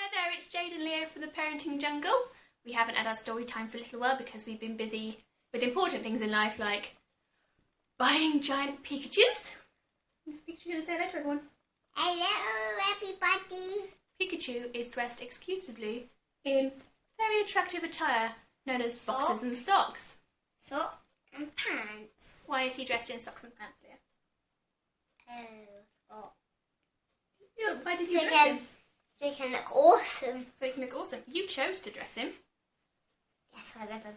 Hi there, it's Jade and Leo from the Parenting Jungle. We haven't had our story time for a little while because we've been busy with important things in life like buying giant Pikachus. Is Pikachu going to say hello to everyone? Hello everybody. Pikachu is dressed exclusively in very attractive attire known as boxers and socks. Socks and pants. Why is he dressed in socks and pants, Leo? Why did you dress him? So he can look awesome. So he can look awesome. You chose to dress him. Yes, I love him.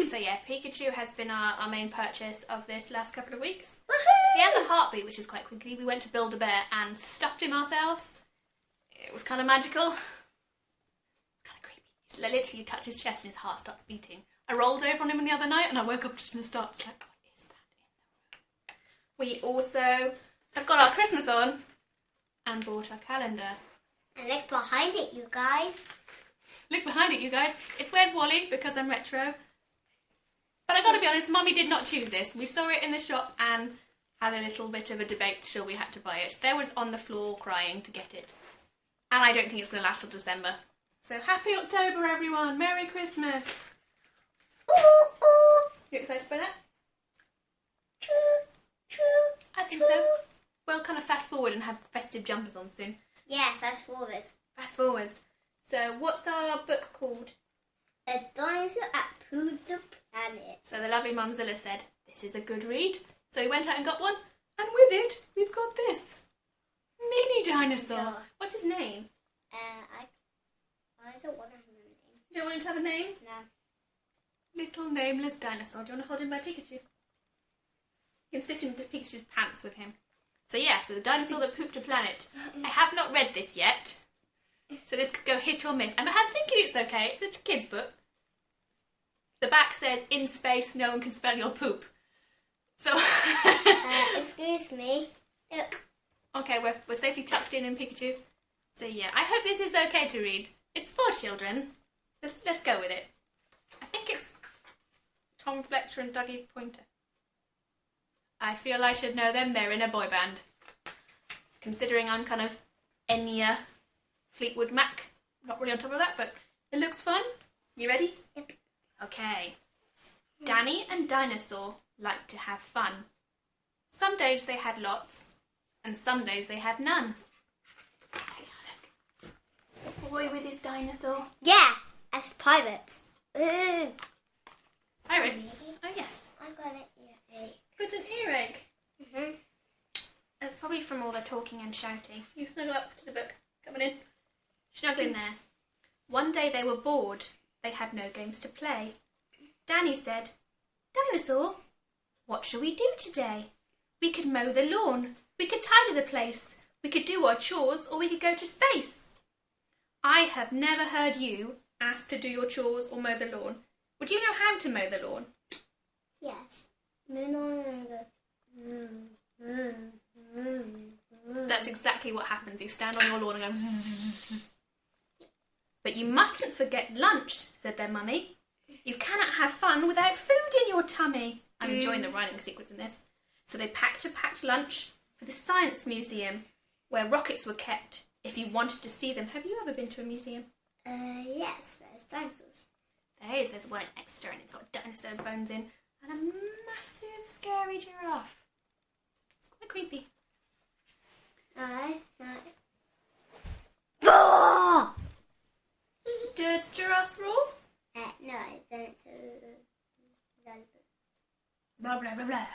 So yeah, Pikachu has been our main purchase of this last couple of weeks. Woohoo! He has a heartbeat, which is quite quickly. We went to Build-A-Bear and stuffed him ourselves. It was kind of magical. It's kind of creepy. He literally touched his chest and his heart starts beating. I rolled over on him the other night and I woke up just in the start. It's like, what is that in the room? We also have got our Christmas on and bought our calendar. And look behind it, you guys. Look behind it, you guys. It's Where's Wally because I'm retro. But I gotta be honest, Mummy did not choose this. We saw it in the shop and had a little bit of a debate till we had to buy it. There was on the floor crying to get it. And I don't think it's going to last till December. So happy October, everyone. Merry Christmas. Ooh, ooh. You excited by that? Choo, choo, I think choo. so. We'll kind of fast forward and have festive jumpers on soon. Yeah, fast forwards. Fast forwards. So what's our book called? A Dinosaur Approved the Planet. So the lovely Mumzilla said, this is a good read. So we went out and got one. And with it, we've got this. Mini dinosaur. So, What's his name? I don't want to have a name. You don't want him to have a name? No. Little nameless dinosaur. Do you want to hold him by Pikachu? You can sit in Pikachu's pants with him. So yeah, so the dinosaur that pooped a planet. I have not read this yet. So this could go hit or miss. I'm thinking it's okay. It's a kid's book. The back says, in space, no one can smell your poop. So... Excuse me. Look. Okay, we're safely tucked in Pikachu. So yeah, I hope this is okay to read. It's for children. Let's go with it. I think it's Tom Fletcher and Dougie Pointer. I feel I should know them. They're in a boy band. Considering I'm kind of Enya Fleetwood Mac. Not really on top of that, but it looks fun. You ready? Yep. Okay. Danny and Dinosaur liked to have fun. Some days they had lots, and some days they had none. Hey, look. Boy with his dinosaur. Yeah, as pirates. Ooh. Pirates? Oh, yes. I got an earache. Got an earache. Mm-hmm. That's probably from all the talking and shouting. You snuggle up to the book. Come on in. Snuggle in there. One day they were bored. They had no games to play. Danny said, Dinosaur, what shall we do today? We could mow the lawn. We could tidy the place. We could do our chores, or we could go to space. I have never heard you ask to do your chores or mow the lawn. Would you know how to mow the lawn? Yes. That's exactly what happens. You stand on your lawn and go zzz. But you mustn't forget lunch, said their mummy. You cannot have fun without food in your tummy. I'm enjoying the rhyming sequence in this. So they packed a packed lunch for the Science Museum, where rockets were kept if you wanted to see them. Have you ever been to a museum? Yes, there's dinosaurs. There is. There's one in Exeter and it's got dinosaur bones in and a massive scary giraffe. It's quite creepy. No. Do giraffes roar? No, it's Blah, blah, blah, blah.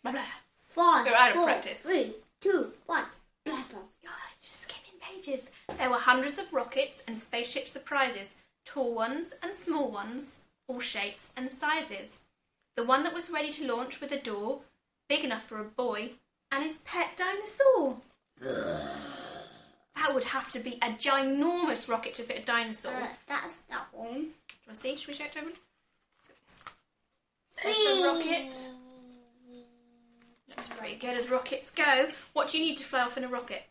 Blah, blah. 5, You're out of 4, practice. 3, 2, 1. Battle. You're just skipping pages. There were hundreds of rockets and spaceship surprises, tall ones and small ones, all shapes and sizes. The one that was ready to launch with a door, big enough for a boy, and his pet dinosaur. That would have to be a ginormous rocket to fit a dinosaur. That's that one. Do you want to see? Should we show it to everyone? There's the rocket. Looks pretty good as rockets go. What do you need to fly off in a rocket?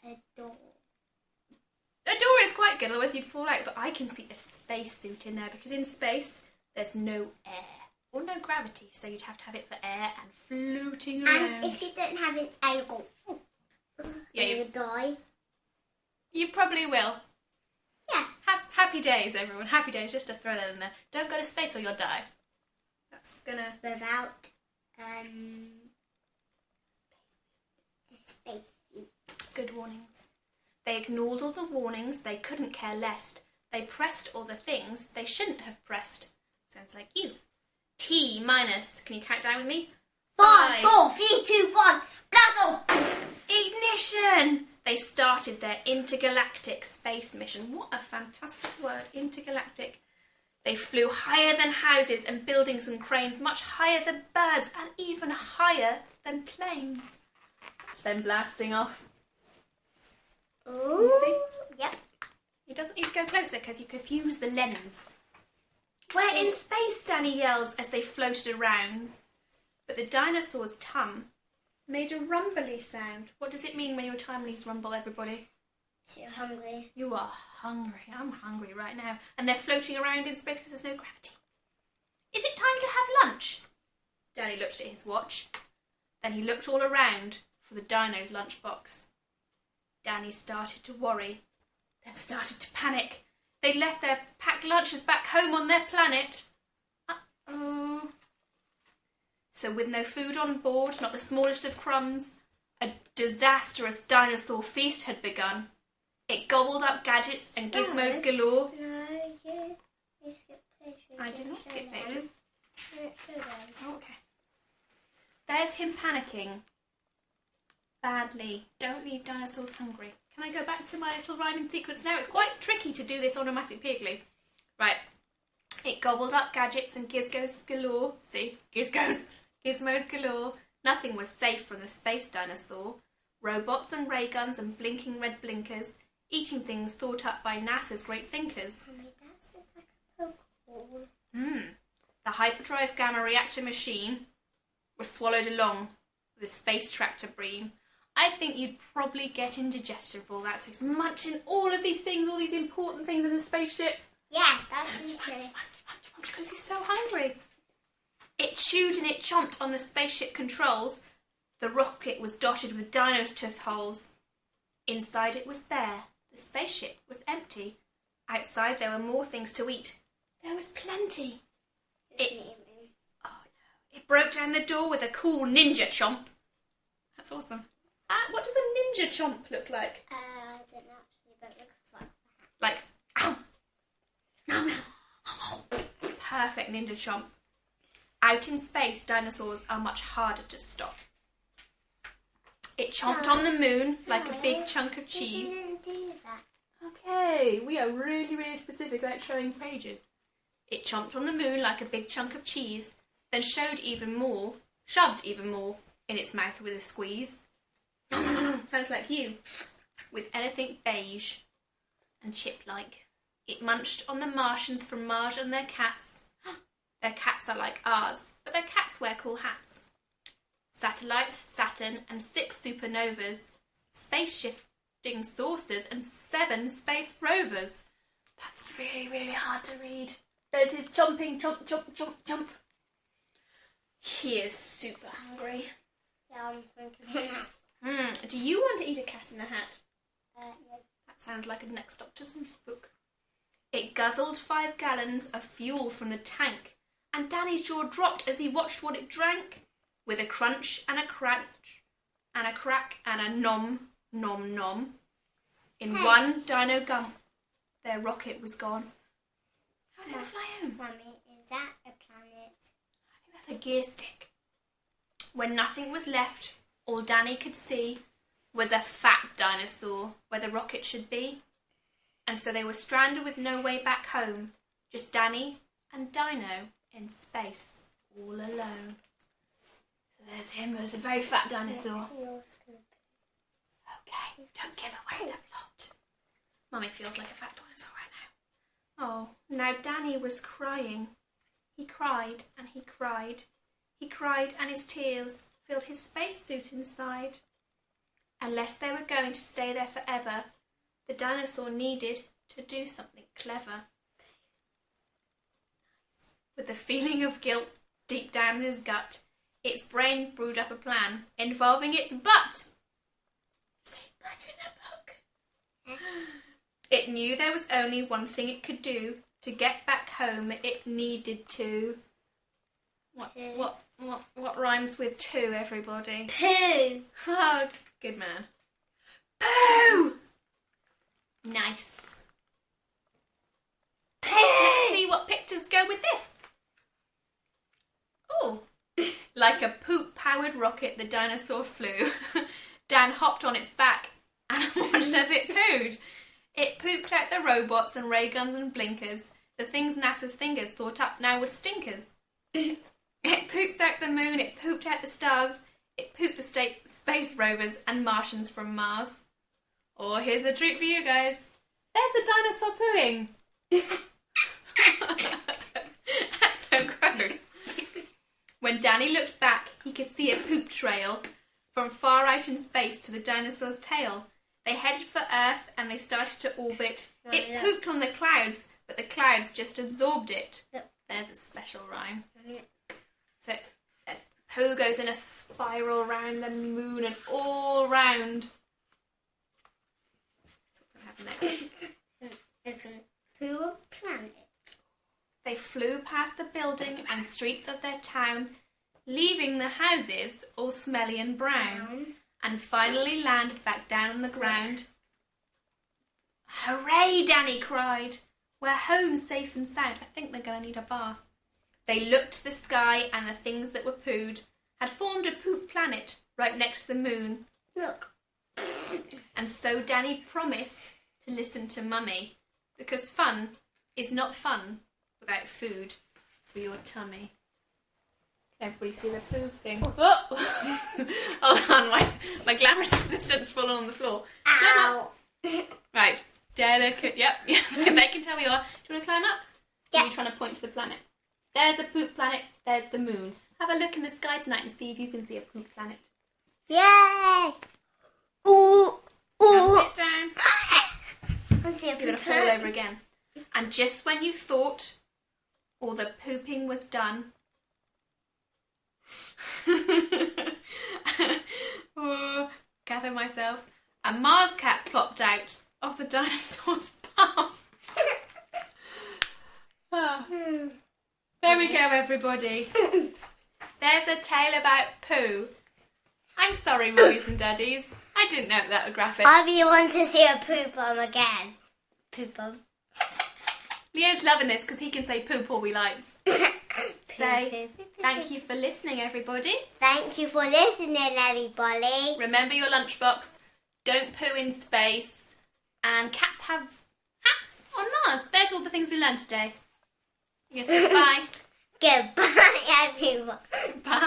A door. A door is quite good, otherwise you'd fall out. But I can see a spacesuit in there because in space there's no air or no gravity, so you'd have to have it for air and floating around. And if you don't have an air, you go. Yeah, you die. You probably will. Yeah. Happy days, everyone. Happy days. Just to throw that in there. Don't go to space or you'll die. That's gonna... Without, space suit. Good warnings. They ignored all the warnings. They couldn't care less. They pressed all the things they shouldn't have pressed. Sounds like you. T minus. Can you count down with me? 5, 4, 3, 2, 1. Guzzle! Ignition! They started their intergalactic space mission. What a fantastic word, intergalactic. They flew higher than houses and buildings and cranes, much higher than birds and even higher than planes. That's them blasting off. Ooh. Yep. He doesn't need to go closer because you confuse the lens. We're in space, Danny yells as they floated around. But the dinosaur's tum made a rumbly sound. What does it mean when your tummies rumble, everybody? Too hungry. You are hungry. I'm hungry right now. And they're floating around in space because there's no gravity. Is it time to have lunch? Danny looked at his watch. Then he looked all around for the dino's lunchbox. Danny started to worry, then started to panic. They'd left their packed lunches back home on their planet. Uh-oh. So with no food on board, not the smallest of crumbs, a disastrous dinosaur feast had begun. It gobbled up gadgets and gizmos galore. No, you skipped pages. I did not skip pages. Oh, okay. There's him panicking. Badly. Don't leave dinosaurs hungry. Can I go back to my little rhyming sequence now? It's quite tricky to do this onomatopoeically. Right. It gobbled up gadgets and gizmos galore. See? Gizmos galore. Nothing was safe from the space dinosaur. Robots and ray guns and blinking red blinkers. Eating things thought up by NASA's great thinkers. Mommy, that's just like a Pokeball. The hyperdrive gamma reactor machine was swallowed along with a space tractor beam. I think you'd probably get indigestion for all that. So it's munching all of these things, all these important things in the spaceship. Yeah, that's really silly. Because he's so hungry. It chewed and it chomped on the spaceship controls. The rocket was dotted with dino's tooth holes. Inside it was bare. The spaceship was empty. Outside there were more things to eat. There was plenty. It broke down the door with a cool ninja chomp. That's awesome. What does a ninja chomp look like? I don't know actually, but it looks like that. Like, ow! No, no. Perfect ninja chomp. Out in space, dinosaurs are much harder to stop. It chomped on the moon like a big chunk of cheese. It didn't do that. Okay, we are really, really specific about showing pages. It chomped on the moon like a big chunk of cheese, then shoved even more in its mouth with a squeeze. Sounds like you. With anything beige and chip-like. It munched on the Martians from Mars and their cats. Their cats are like ours, but their cats wear cool hats. Satellites, Saturn, and 6 supernovas. Space-shifting saucers and 7 space rovers. That's really, really hard to read. There's his chomping, chomp, chomp, chomp, chomp. He is super hungry. Yeah, I'm thinking that. Do you want to eat a cat in a hat? Yeah. That sounds like a next Dr. Seuss book. It guzzled 5 gallons of fuel from the tank, and Danny's jaw dropped as he watched what it drank. With a crunch and a crunch, and a crack and a nom, nom, nom. In one dino gump, their rocket was gone. How are they going to fly home? Mummy, is that a planet? I think that's a gear stick. When nothing was left, all Danny could see was a fat dinosaur where the rocket should be. And so they were stranded with no way back home. Just Danny and Dino in space, all alone. So there's him, there's a very fat dinosaur. Okay, don't give away the plot. Mummy feels like a fat dinosaur right now. Oh, now Danny was crying. He cried and he cried. He cried and his tears filled his spacesuit inside. Unless they were going to stay there forever, the dinosaur needed to do something clever. With a feeling of guilt deep down in his gut, its brain brewed up a plan involving its butt. Say butt in a book. It knew there was only one thing it could do. To get back home, it needed to... What rhymes with two, everybody? Poo. Oh, good man. Poo! Nice. Poo. Let's see what pictures go with this. Oh, like a poop-powered rocket, the dinosaur flew. Dan hopped on its back and watched as it pooed. It pooped out the robots and ray guns and blinkers, the things NASA's fingers thought up now were stinkers. It pooped out the moon, it pooped out the stars, it pooped the space rovers and Martians from Mars. Oh, here's a treat for you guys. There's a dinosaur pooing. That's so gross. When Danny looked back, he could see a poop trail from far out in space to the dinosaur's tail. They headed for Earth and they started to orbit. It pooped on the clouds, but the clouds just absorbed it. There's a special rhyme. So poo goes in a spiral around the moon and all round. That's what we have next. It's a poo planet. They flew past the building and streets of their town, leaving the houses all smelly and brown, and finally landed back down on the ground. Hooray, Danny cried. We're home safe and sound. I think they're going to need a bath. They looked to the sky and the things that were pooed had formed a poop planet right next to the moon. Look. And so Danny promised to listen to Mummy, because fun is not fun without food for your tummy. Can everybody see the poo thing? Oh! Hold on, my glamorous assistant's fallen on the floor. Ow! Right, delicate. Yep, they can tell we are. Do you want to climb up? Yeah. Or are you trying to point to the planet? There's a poop planet, there's the moon. Have a look in the sky tonight and see if you can see a poop planet. Yay! Ooh! Ooh! Now sit down. I see a You're going to poop fall planet. over again. And just when you thought all the pooping was done, oh, gather myself, a Mars cat plopped out of the dinosaur's bum. Oh. There we go, everybody. There's a tale about poo. I'm sorry, mummies and daddies. I didn't know that was graphic. I really want to see a poop bomb again. Poop bomb. Leo's loving this because he can say poop all he likes. Say thank you for listening, everybody. Thank you for listening, everybody. Remember your lunchbox. Don't poo in space. And cats have hats on Mars. There's all the things we learned today. Yes, bye. Goodbye, everyone. Bye.